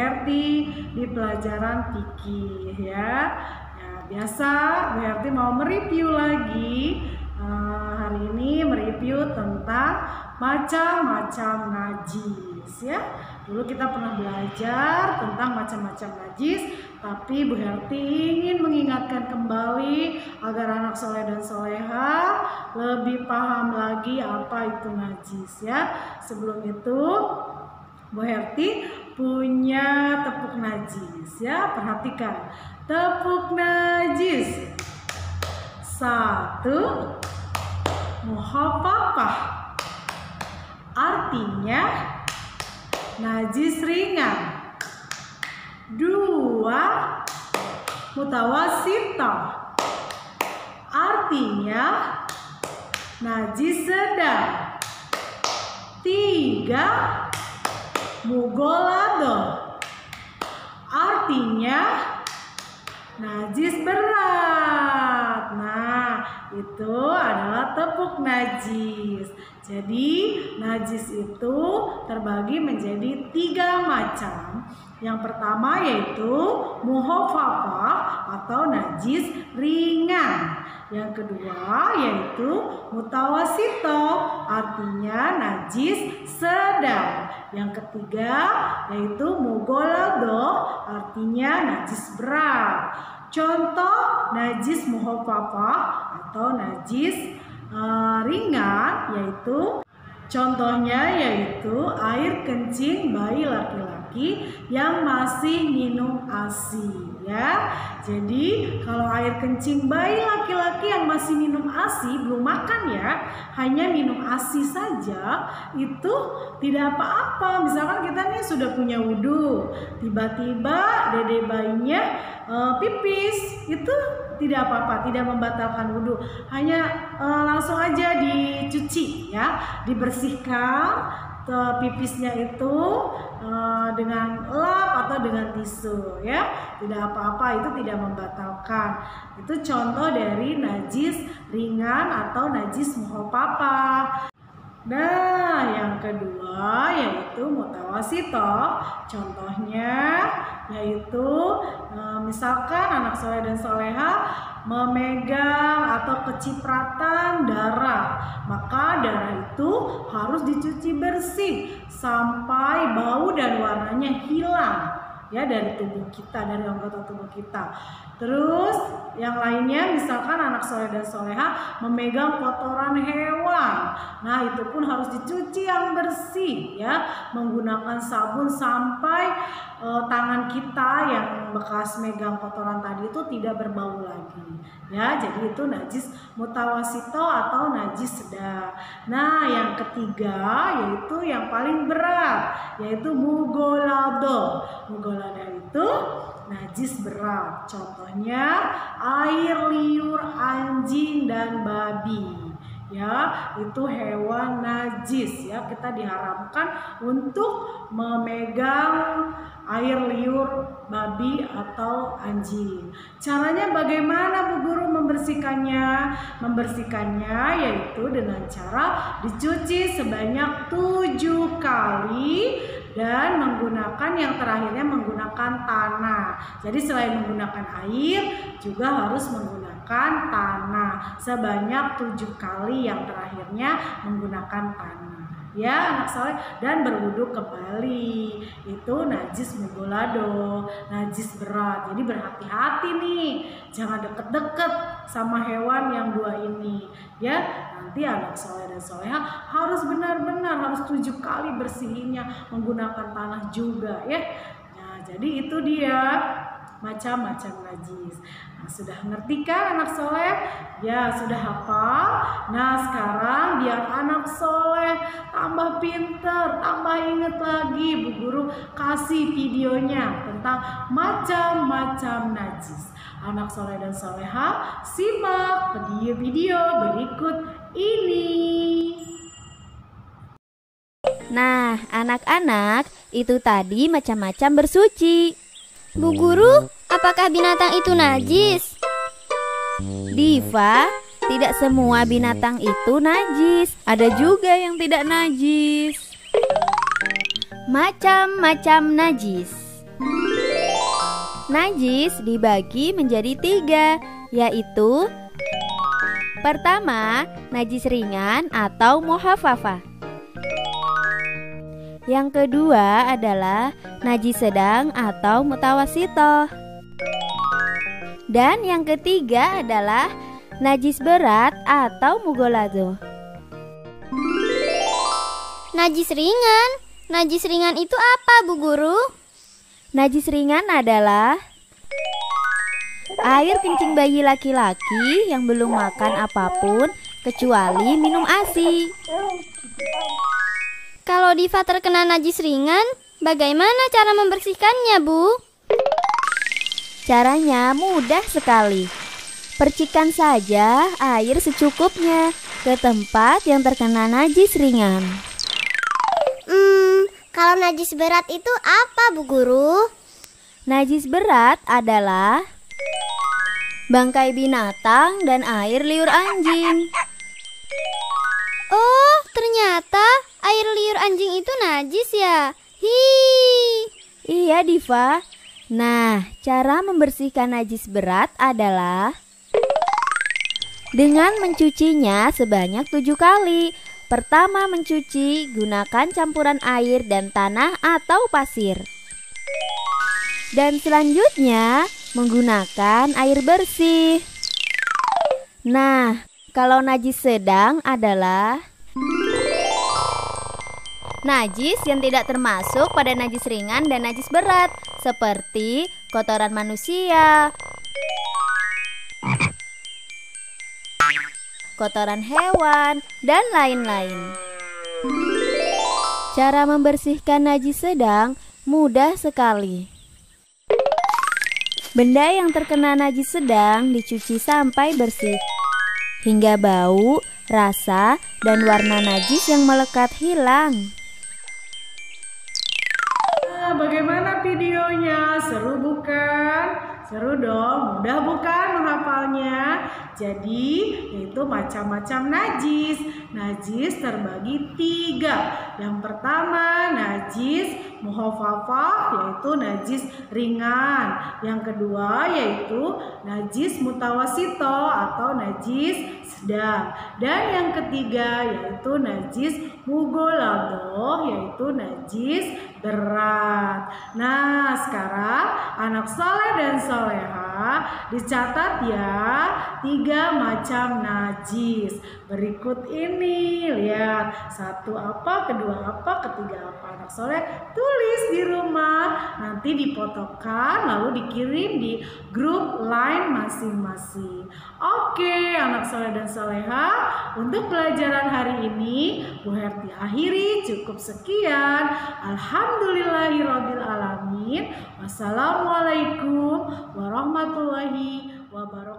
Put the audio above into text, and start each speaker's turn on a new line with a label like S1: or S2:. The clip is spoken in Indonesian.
S1: Herti di pelajaran fikih ya. Ya, biasa Bu Herti mau mereview lagi. Hari ini mereview tentang macam-macam najis ya. Dulu kita pernah belajar tentang macam-macam najis, tapi Bu Herti ingin mengingatkan kembali agar anak soleh dan soleha lebih paham lagi apa itu najis ya. Sebelum itu Bu Herti punya tepuk najis ya, perhatikan. Tepuk najis. 1. Muhafafah. Artinya najis ringan. 2. Mutawasitah. Artinya najis sedang. 3. Mugoladoh. Artinya najis berat. Nah, itu adalah tepuk najis. Jadi najis itu terbagi menjadi 3 macam. Yang pertama yaitu muhafafah atau najis ringan. Yang kedua yaitu mutawasitoh, artinya najis sedang. Yang ketiga yaitu mugoladoh, artinya najis berat. Contoh najis muhafafah atau najis ringan contohnya yaitu air kencing bayi laki-laki yang masih minum ASI ya. Jadi kalau air kencing bayi laki-laki yang masih minum ASI, belum makan ya, hanya minum ASI saja, itu tidak apa-apa. Misalkan kita nih sudah punya wudhu, tiba-tiba dede bayinya pipis, itu tidak apa-apa, tidak membatalkan wudhu, hanya langsung aja dicuci ya, dibersihkan pipisnya itu dengan lap atau dengan tisu ya, tidak apa-apa, itu tidak membatalkan. Itu contoh dari najis ringan atau najis muhafafah. Nah, yang kedua yaitu mutawasitoh. Contohnya yaitu misalkan anak soleh dan soleha memegang atau kecipratan darah, maka darah itu harus dicuci bersih sampai bau dan warnanya hilang ya dari tubuh kita, dari anggota tubuh kita. Terus yang lainnya misalkan anak soleh dan soleha memegang kotoran hewan, nah itu pun harus dicuci yang bersih ya, menggunakan sabun sampai tangan kita yang bekas megang kotoran tadi itu tidak berbau lagi ya. Jadi itu najis mutawasitoh atau najis sedang. Nah yang ketiga yaitu yang paling berat, yaitu mugoladoh. Mugoladoh itu najis berat. Contohnya air liur anjing dan babi ya, itu hewan najis ya. Kita diharamkan untuk memegang air liur babi atau anjing. Caranya bagaimana Bu Guru membersihkannya? Membersihkannya yaitu dengan cara dicuci sebanyak 7 kali dan menggunakan yang terakhirnya menggunakan tanah. Jadi selain menggunakan air juga harus menggunakan tanah sebanyak 7 kali, yang terakhirnya menggunakan tanah ya anak soleh, dan berwudu kembali. Itu najis mugoladoh, najis berat. Jadi berhati-hati nih, jangan deket-deket sama hewan yang 2 ini ya. Nanti anak soleh dan soleha harus benar-benar harus 7 kali bersihinnya menggunakan tanah juga ya. Nah jadi itu dia macam-macam najis. Nah, sudah ngerti kan anak soleh? Ya sudah hafal. Nah sekarang biar anak soleh tambah pinter, tambah inget lagi, Bu Guru kasih videonya tentang macam-macam najis. Anak soleh dan soleha simak video berikut ini.
S2: Nah anak-anak, itu tadi macam-macam bersuci.
S3: Bu Guru, apakah binatang itu najis?
S2: Diva, tidak semua binatang itu najis. Ada juga yang tidak najis. Macam-macam najis. Najis dibagi menjadi 3, yaitu pertama, najis ringan atau muhafafah. Yang kedua adalah najis sedang atau mutawasitoh. Dan yang ketiga adalah najis berat atau mugolazo.
S3: Najis ringan. Najis ringan itu apa, Bu Guru?
S2: Najis ringan adalah air kencing bayi laki-laki yang belum makan apapun kecuali minum ASI.
S3: Kalau Diva terkena najis ringan, bagaimana cara membersihkannya, Bu?
S2: Caranya mudah sekali. Percikan saja air secukupnya ke tempat yang terkena najis ringan.
S3: Kalau najis berat itu apa, Bu Guru?
S2: Najis berat adalah bangkai binatang dan air liur anjing.
S3: Oh, ternyata air liur anjing itu najis ya?
S2: Iya, Diva. Nah, cara membersihkan najis berat adalah dengan mencucinya sebanyak 7 kali. Pertama mencuci, gunakan campuran air dan tanah atau pasir. Dan selanjutnya menggunakan air bersih. Nah, kalau najis sedang adalah najis yang tidak termasuk pada najis ringan dan najis berat, seperti kotoran manusia, kotoran hewan, dan lain-lain. Cara membersihkan najis sedang mudah sekali. Benda yang terkena najis sedang dicuci sampai bersih, hingga bau, rasa, dan warna najis yang melekat hilang.
S1: Nah, bagaimana videonya? Seru bukan? Seru dong, mudah bukan menghafalnya? Jadi itu macam-macam najis. Najis terbagi 3. Yang pertama najis muhafafah, yaitu najis ringan. Yang kedua yaitu najis mutawasito atau najis sedang. Dan yang ketiga yaitu najis mugolado, yaitu najis berat. Nah, sekarang anak soleh dan soleha dicatat ya 3 macam najis. Berikut ini, lihat 1 apa, kedua apa, ketiga apa. Anak soleh tulis di rumah, nanti difotokan lalu dikirim di grup line masing-masing. Oke, anak soleh dan soleha, untuk pelajaran hari ini Bu Herti akhiri cukup sekian. Alhamdulillahirobbilalamin. Wassalamualaikum warahmatullahi wabarakatuh.